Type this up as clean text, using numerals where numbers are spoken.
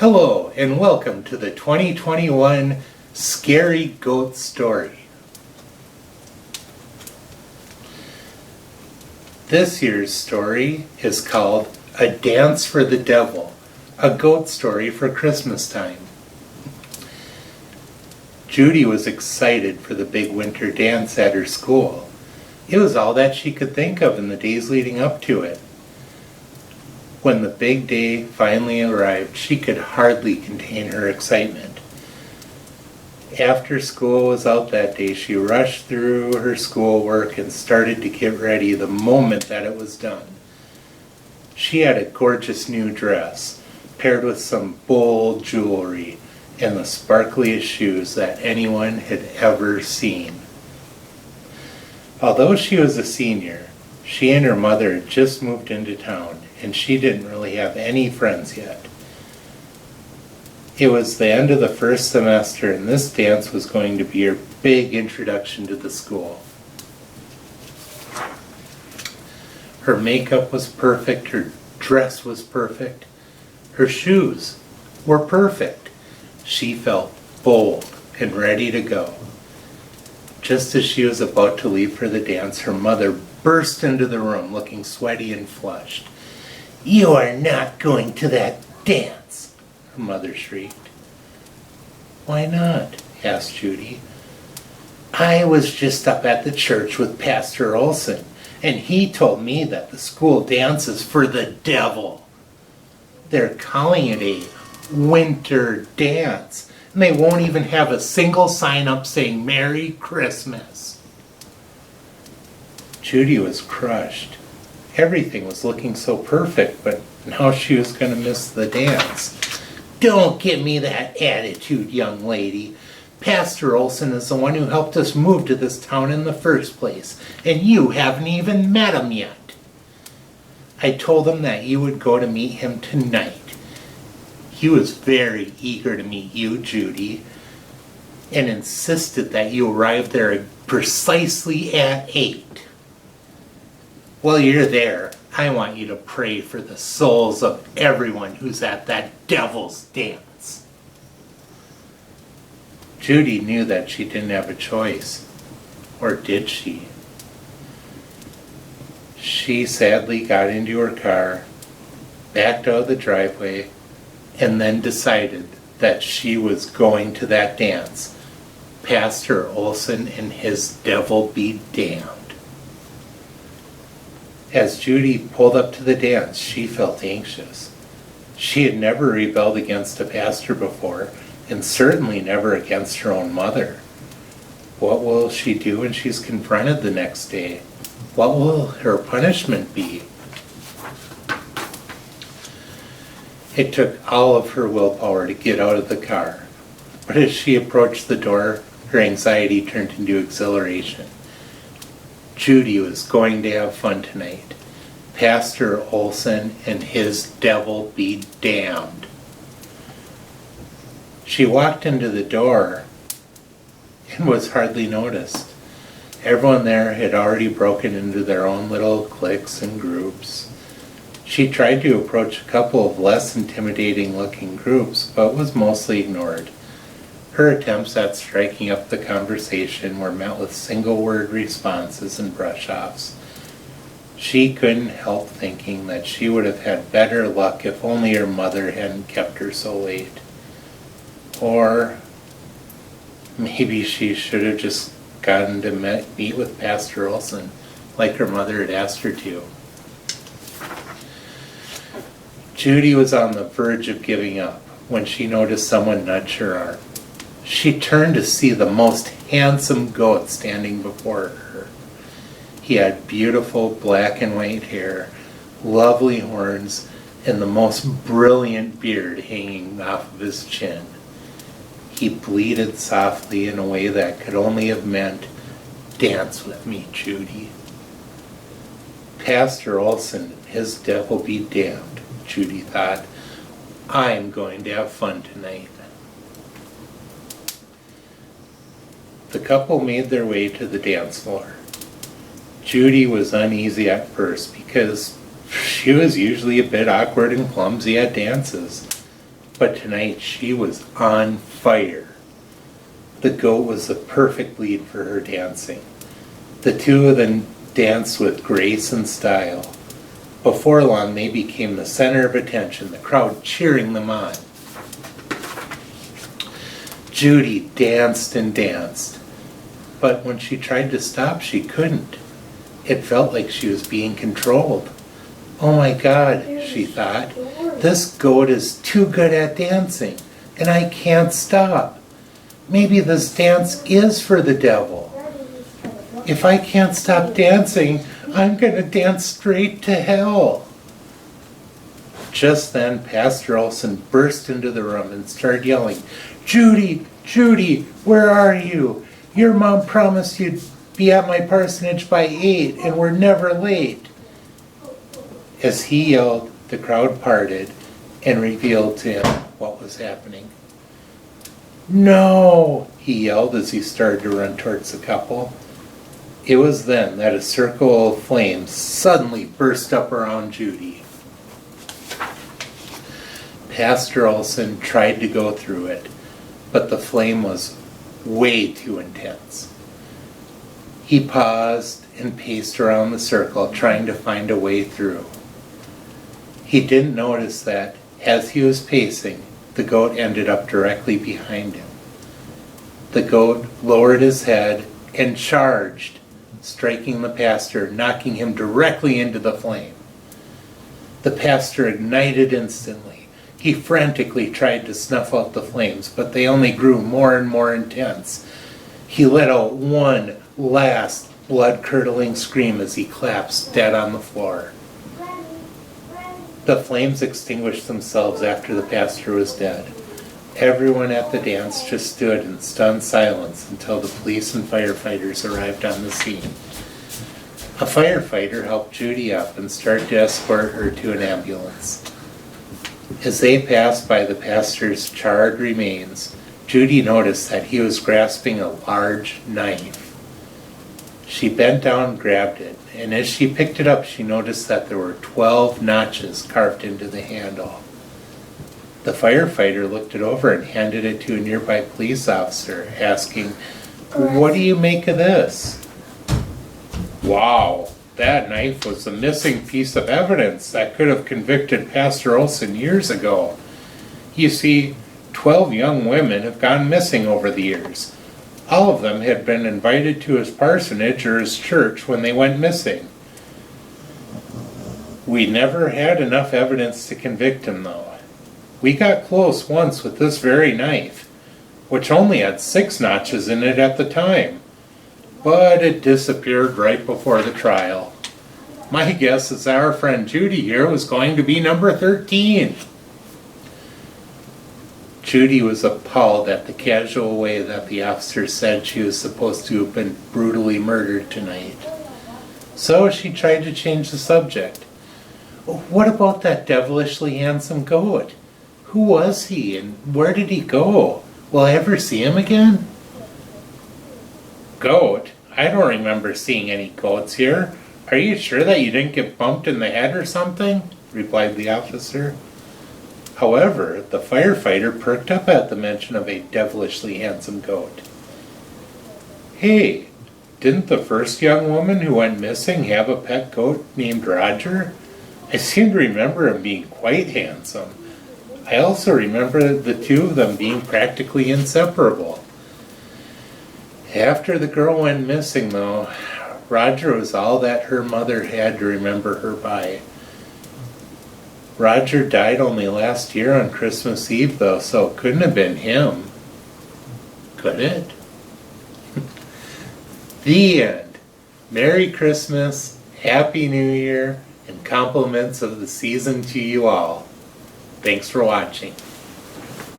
Hello and welcome to the 2021 Scary Goat Story. This year's story is called A Dance for the Devil, a goat story for Christmas time. Judy was excited for the big winter dance at her school. It was all that she could think of in the days leading up to it. When the big day finally arrived, she could hardly contain her excitement. After school was out that day, she rushed through her schoolwork and started to get ready the moment that it was done. She had a gorgeous new dress, paired with some bold jewelry and the sparkliest shoes that anyone had ever seen. Although she was a senior, she and her mother had just moved into town, and she didn't really have any friends yet. It was the end of the first semester, and this dance was going to be her big introduction to the school. Her makeup was perfect, her dress was perfect, her shoes were perfect. She felt bold and ready to go. Just as she was about to leave for the dance, her mother burst into the room looking sweaty and flushed. "You are not going to that dance," her mother shrieked. "Why not?" asked Judy. "I was just up at the church with Pastor Olson, and he told me that the school dance is for the devil. They're calling it a winter dance, and they won't even have a single sign up saying Merry Christmas." Judy was crushed. Everything was looking so perfect, but now she was going to miss the dance. "Don't give me that attitude, young lady. Pastor Olson is the one who helped us move to this town in the first place, and you haven't even met him yet. I told him that you would go to meet him tonight. He was very eager to meet you, Judy, and insisted that you arrive there precisely at 8. While you're there, I want you to pray for the souls of everyone who's at that devil's dance." Judy knew that she didn't have a choice. Or did she? She sadly got into her car, backed out of the driveway, and then decided that she was going to that dance. Pastor Olson and his devil be damned. As Judy pulled up to the dance, she felt anxious. She had never rebelled against a pastor before, and certainly never against her own mother. What will she do when she's confronted the next day? What will her punishment be? It took all of her willpower to get out of the car, but as she approached the door, her anxiety turned into exhilaration. Judy was going to have fun tonight. Pastor Olson and his devil be damned. She walked into the door and was hardly noticed. Everyone there had already broken into their own little cliques and groups. She tried to approach a couple of less intimidating looking groups, but was mostly ignored. Her attempts at striking up the conversation were met with single-word responses and brush-offs. She couldn't help thinking that she would have had better luck if only her mother hadn't kept her so late. Or maybe she should have just gotten to meet with Pastor Olson, like her mother had asked her to. Judy was on the verge of giving up when she noticed someone nudge her arm. She turned to see the most handsome goat standing before her. He had beautiful black and white hair, lovely horns, and the most brilliant beard hanging off of his chin. He bleated softly in a way that could only have meant, "Dance with me, Judy." Pastor Olson, his devil be damned, Judy thought. "I'm going to have fun tonight." The couple made their way to the dance floor. Judy was uneasy at first because she was usually a bit awkward and clumsy at dances. but tonight she was on fire. The goat was the perfect lead for her dancing. The two of them danced with grace and style. Before long, they became the center of attention, the crowd cheering them on. Judy danced and danced, but when she tried to stop, she couldn't. It felt like she was being controlled. Oh my God, she thought, this goat is too good at dancing, and I can't stop. Maybe this dance is for the devil. If I can't stop dancing, I'm going to dance straight to hell. Just then, Pastor Olson burst into the room and started yelling, Judy, Judy, where are you? Your mom promised you'd be at my parsonage by 8, and we're never late. As he yelled, the crowd parted and revealed to him what was happening. No, he yelled as he started to run towards the couple. It was then that a circle of flames suddenly burst up around Judy. Pastor Olson tried to go through it, but the flame was way too intense. He paused and paced around the circle, trying to find a way through. He didn't notice that, as he was pacing, the goat ended up directly behind him. The goat lowered his head and charged, striking the pastor, knocking him directly into the flame. The pastor ignited instantly. He frantically tried to snuff out the flames, but they only grew more and more intense. He let out one last blood-curdling scream as he collapsed dead on the floor. The flames extinguished themselves after the pastor was dead. Everyone at the dance just stood in stunned silence until the police and firefighters arrived on the scene. A firefighter helped Judy up and started to escort her to an ambulance. As they passed by the pastor's charred remains, Judy noticed that he was grasping a large knife. She bent down and grabbed it, and as she picked it up, she noticed that there were 12 notches carved into the handle. The firefighter looked it over and handed it to a nearby police officer, asking, "What do you make of this?" Wow, that knife was the missing piece of evidence that could have convicted Pastor Olson years ago. You see, 12 young women have gone missing over the years. All of them had been invited to his parsonage or his church when they went missing. We never had enough evidence to convict him, though. We got close once with this very knife, which only had 6 notches in it at the time, but it disappeared right before the trial. My guess is our friend Judy here was going to be number 13. Judy was appalled at the casual way that the officer said she was supposed to have been brutally murdered tonight. So she tried to change the subject. What about that devilishly handsome goat? Who was he and where did he go? Will I ever see him again? Goat? I don't remember seeing any goats here. Are you sure that you didn't get bumped in the head or something? Replied the officer. However, the firefighter perked up at the mention of a devilishly handsome goat. Hey, didn't the first young woman who went missing have a pet goat named Roger? I seem to remember him being quite handsome. I also remember the two of them being practically inseparable. After the girl went missing, though, Roger was all that her mother had to remember her by. Roger died only last year on Christmas Eve, though, so it couldn't have been him. Could it? The end. Merry Christmas, Happy New Year, and compliments of the season to you all. Thanks for watching.